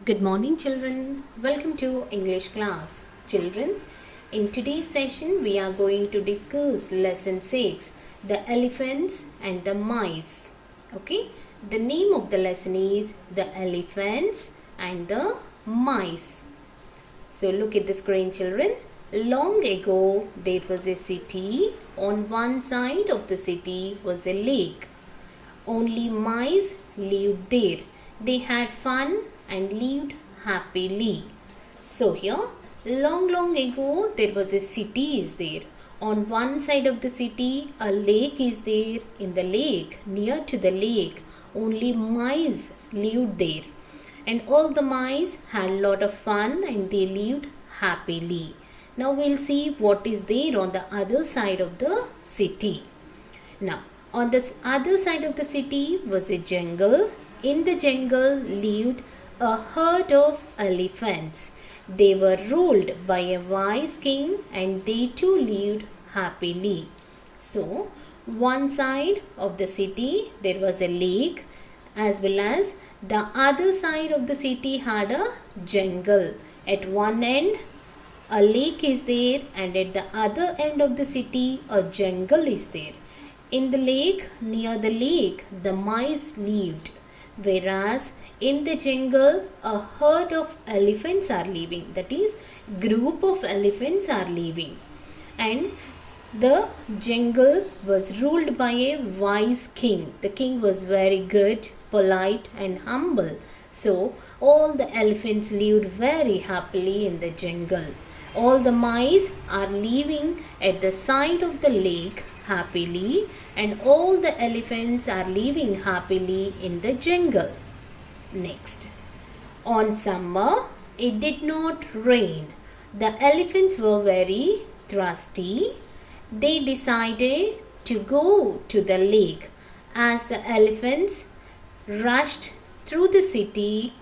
Good morning, children. Welcome to English class. Children, in today's session, we are going to discuss lesson 6, the elephants and the mice. Okay, the name of the lesson is the elephants and the mice. So, look at the screen, children. Long ago, there was a city. On one side of the city was a lake. Only mice lived there. They had fun and lived happily. So here, long ago, there was a city is there. On one side of the city, a lake is there. In the lake, near to the lake, only mice lived there. And all the mice had a lot of fun and they lived happily. Now we'll see what is there on the other side of the city. Now, on the other side of the city was a jungle. In the jungle lived a herd of elephants. They were ruled by a wise king and they too lived happily. So, one side of the city there was a lake, as well as the other side of the city had a jungle. At one end a lake is there and at the other end of the city a jungle is there. In the lake, near the lake, the mice lived, whereas in the jungle a herd of elephants are living, that is group of elephants are living. And the jungle was ruled by a wise king. The king was very good, polite and humble. So all the elephants lived very happily in the jungle. All the mice are living at the side of the lake happily, and all the elephants are living happily in the jungle. Next, on summer, it did not rain. The elephants were very thirsty. They decided to go to the lake. As the elephants rushed through the city,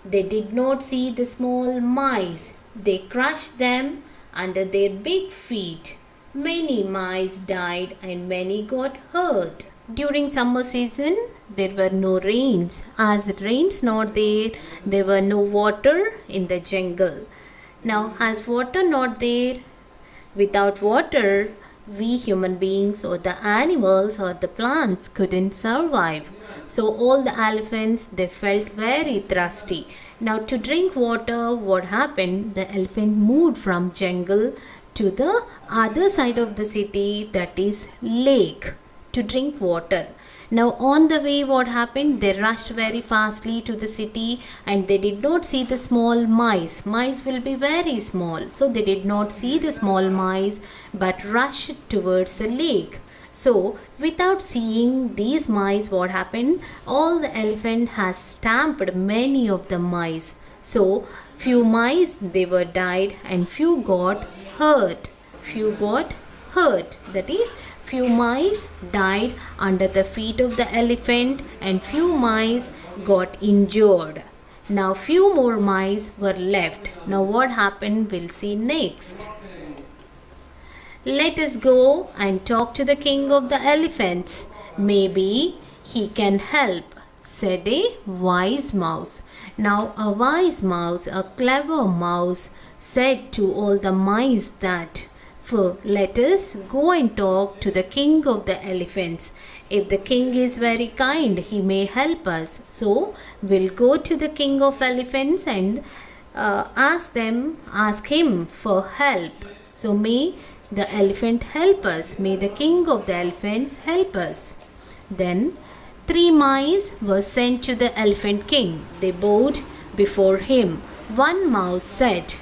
they did not see the small mice. They crushed them under their big feet. Many mice died and many got hurt. During summer season, there were no rains. As rains not there, there were no water in the jungle. Now, as water not there, without water, we human beings or the animals or the plants couldn't survive. So all the elephants, they felt very thirsty. Now to drink water, what happened? The elephant moved from jungle to the other side of the city, that is lake, to drink water. Now on the way, what happened? They rushed very fastly to the city and they did not see the small mice. Mice will be very small. So they did not see the small mice but rushed towards the lake. So without seeing these mice, what happened? All the elephant has stamped many of the mice. So few mice they were died and few got hurt. Few got hurt. That is, few mice died under the feet of the elephant and few mice got injured. Now few more mice were left. Now what happened? We'll see next. Let us go and talk to the king of the elephants. Maybe he can help, said a wise mouse. Now a wise mouse, a clever mouse, said to all the mice that, let us go and talk to the king of the elephants. If the king is very kind, he may help us. So we'll go to the king of elephants and ask him for help. So may the elephant help us. May the king of the elephants help us. Then 3 mice were sent to the elephant king. They bowed before him. One mouse said,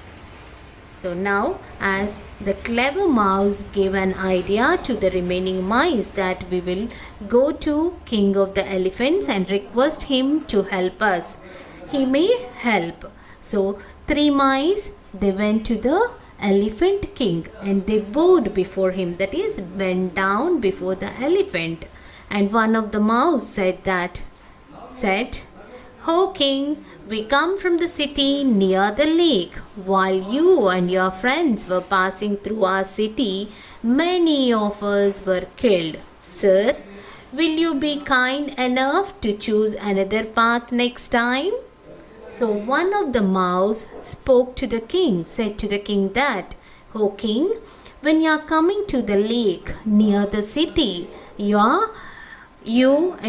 so now as the clever mouse gave an idea to the remaining mice that we will go to king of the elephants and request him to help us. He may help. So 3 mice, they went to the elephant king and they bowed before him, that is bent down before the elephant. And one of the mouse said, "O king, we come from the city near the lake. While you and your friends were passing through our city, many of us were killed. Sir, will you be kind enough to choose another path next time?" So one of the mouse spoke to the king, said to the king that, "O king, when you are coming to the lake near the city, you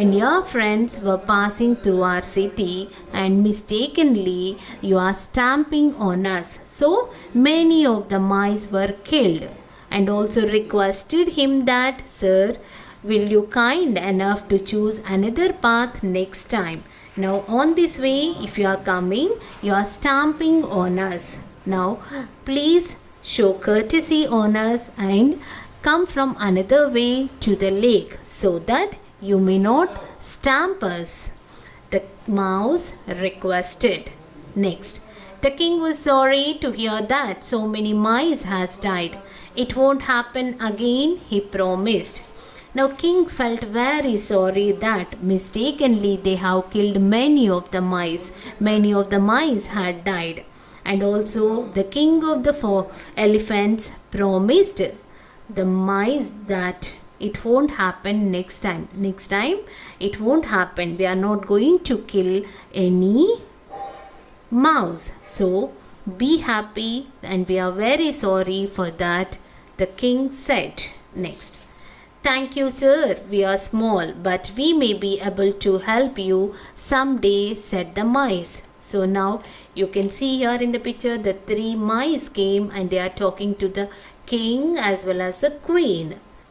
and your friends were passing through our city and mistakenly you are stamping on us. So many of the mice were killed," and also requested him that, "Sir, will you kind enough to choose another path next time? Now on this way, if you are coming, you are stamping on us. Now please show courtesy on us and come from another way to the lake so that you may not stamp us." The mouse requested. Next, the king was sorry to hear that so many mice has died. "It won't happen again," he promised. Now king felt very sorry that mistakenly they have killed many of the mice. Many of the mice had died. And also the king of the four elephants promised the mice that it won't happen next time. Next time it won't happen. We are not going to kill any mouse. So be happy, and we are very sorry for that, the king said. Next. "Thank you, sir. We are small, but we may be able to help you someday," said the mice. So now you can see here in the picture the 3 mice came and they are talking to the king as well as the queen.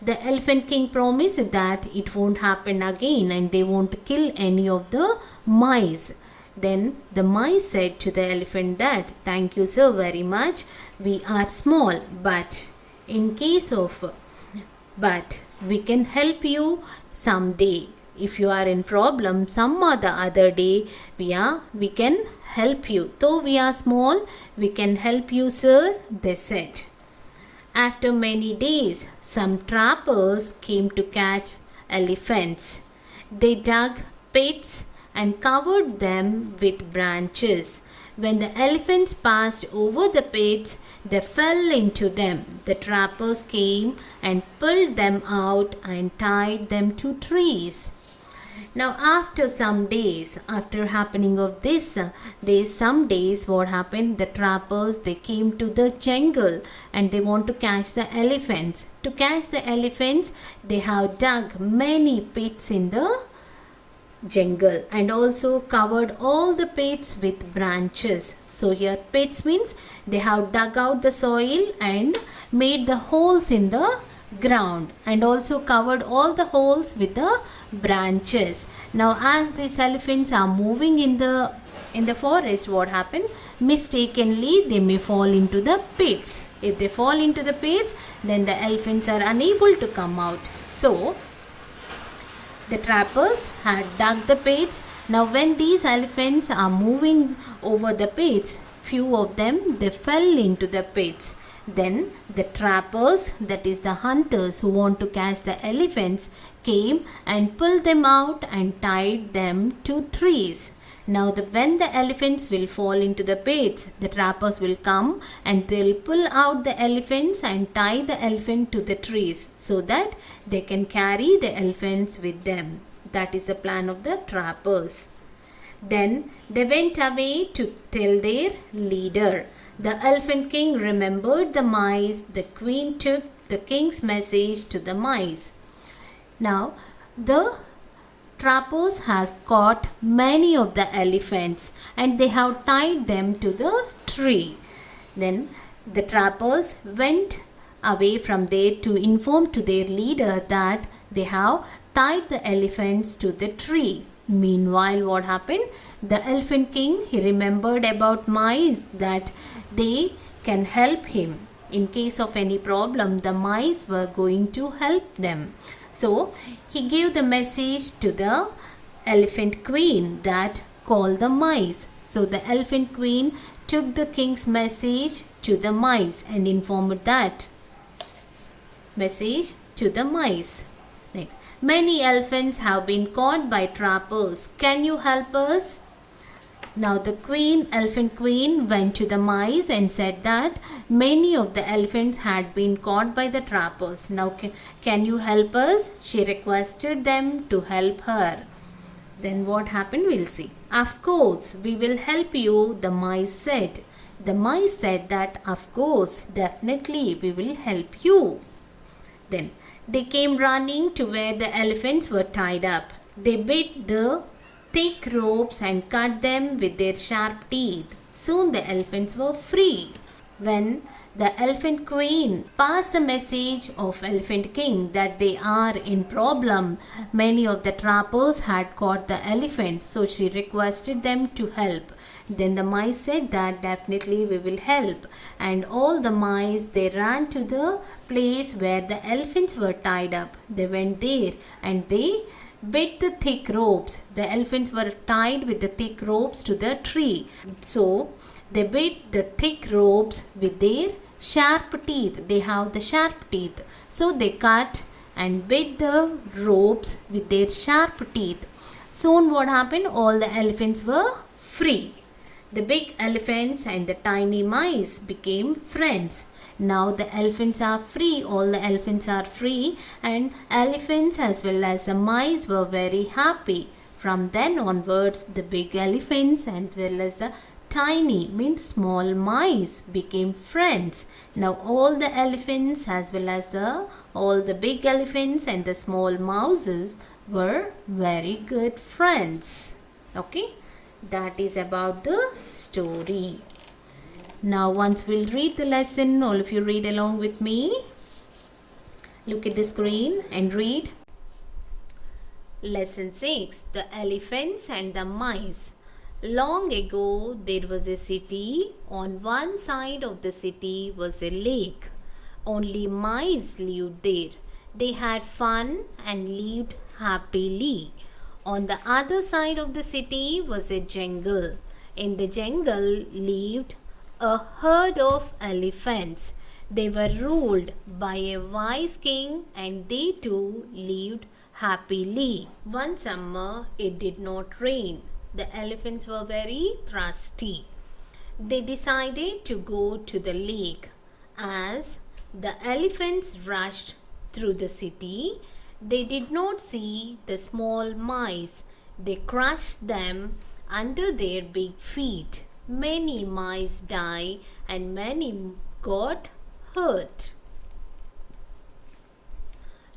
The elephant king promised that it won't happen again and they won't kill any of the mice. Then the mice said to the elephant that, "Thank you, sir, very much. We are small, but we can help you someday. If you are in problem some other day, we can help you. Though we are small, we can help you, sir," they said. After many days, some trappers came to catch elephants. They dug pits and covered them with branches. When the elephants passed over the pits, they fell into them. The trappers came and pulled them out and tied them to trees. Now after some days, after happening of this, some days what happened, the trappers, they came to the jungle and they want to catch the elephants. To catch the elephants, they have dug many pits in the jungle and also covered all the pits with branches. So here pits means they have dug out the soil and made the holes in the ground and also covered all the holes with the branches. Now as these elephants are moving in the forest, what happened? Mistakenly they may fall into the pits. If they fall into the pits, then the elephants are unable to come out. So the trappers had dug the pits. Now when these elephants are moving over the pits, few of them they fell into the pits. Then the trappers, that is the hunters who want to catch the elephants, came and pulled them out and tied them to trees. Now when the elephants will fall into the pits, the trappers will come and they'll pull out the elephants and tie the elephant to the trees so that they can carry the elephants with them. That is the plan of the trappers. Then they went away to tell their leader. The elephant king remembered the mice. The queen took the king's message to the mice. Now the trappers has caught many of the elephants and they have tied them to the tree. Then the trappers went away from there to inform to their leader that they have tied the elephants to the tree. Meanwhile, what happened? The elephant king, he remembered about mice, that they can help him. In case of any problem, the mice were going to help them. So he gave the message to the elephant queen that call the mice. So the elephant queen took the king's message to the mice and informed that message to the mice. Next. "Many elephants have been caught by trappers. Can you help us?" Now the elephant queen went to the mice and said that many of the elephants had been caught by the trappers. Now can you help us? She requested them to help her. Then what happened, we'll see. Of course, we will help you, the mice said. The mice said that, of course, definitely we will help you. Then they came running to where the elephants were tied up. They bit the thick ropes and cut them with their sharp teeth. Soon the elephants were free. When the elephant queen passed the message of elephant king that they are in problem, many of the trappers had caught the elephants, so she requested them to help. Then the mice said that definitely we will help, and all the mice, they ran to the place where the elephants were tied up. They went there and they bit the thick ropes. The elephants were tied with the thick ropes to the tree. So they bit the thick ropes with their sharp teeth. They have the sharp teeth. So they cut and bit the ropes with their sharp teeth. Soon what happened? All the elephants were free. The big elephants and the tiny mice became friends. Now the elephants are free, all the elephants are free, and elephants as well as the mice were very happy. From then onwards, the big elephants and as well as the tiny means small mice became friends. Now all the elephants as well as all the big elephants and the small mouses were very good friends. Okay, that is about the story. Now once we'll read the lesson, all of you read along with me. Look at the screen and read. Lesson 6, the elephants and the mice. Long ago there was a city. On one side of the city was a lake. Only mice lived there. They had fun and lived happily. On the other side of the city was a jungle. In the jungle lived a herd of elephants. They were ruled by a wise king and they too lived happily. One summer it did not rain. The elephants were very thirsty. They decided to go to the lake. As the elephants rushed through the city, they did not see the small mice. They crushed them under their big feet. Many mice died and many got hurt.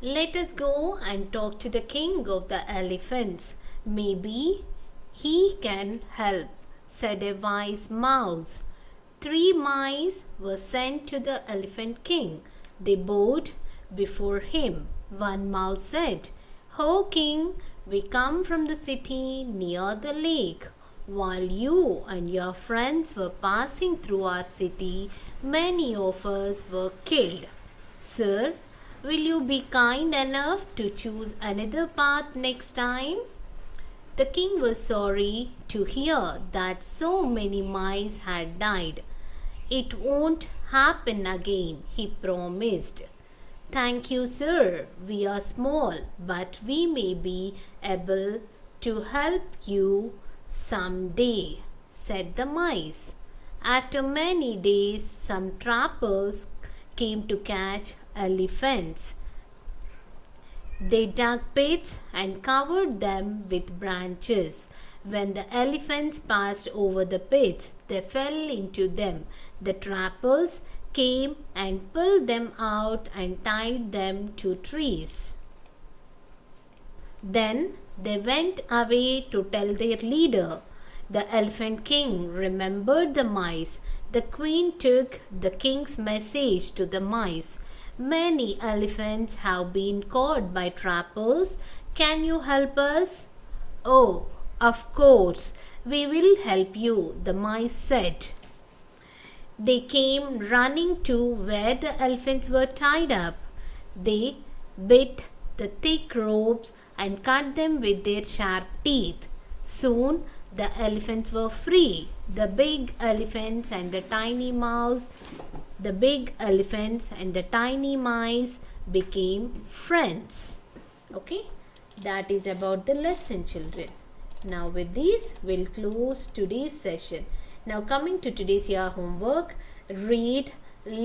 Let us go and talk to the king of the elephants. Maybe he can help, said a wise mouse. 3 mice were sent to the elephant king. They bowed before him. One mouse said, "Ho king, we come from the city near the lake. While you and your friends were passing through our city, many of us were killed. Sir, will you be kind enough to choose another path next time?" The king was sorry to hear that so many mice had died. "It won't happen again," he promised. "Thank you, sir. We are small, but we may be able to help you someday," said the mice. After many days, some trappers came to catch elephants. They dug pits and covered them with branches. When the elephants passed over the pits, they fell into them. The trappers came and pulled them out and tied them to trees. Then they went away to tell their leader. The elephant king remembered the mice. The queen took the king's message to the mice. "Many elephants have been caught by trappers. Can you help us?" "Oh, of course, we will help you," the mice said. They came running to where the elephants were tied up. They bit the thick ropes and cut them with their sharp teeth. Soon the elephants were free. The big elephants and the tiny mice became friends. Okay, that is about the lesson, children. Now with this, we'll close today's session. Now coming to today's your homework, read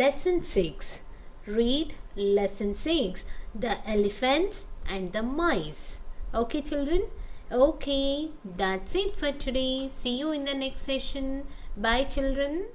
lesson 6. Read lesson 6, the elephants and the mice. Okay, children? Okay, that's it for today. See you in the next session. Bye, children.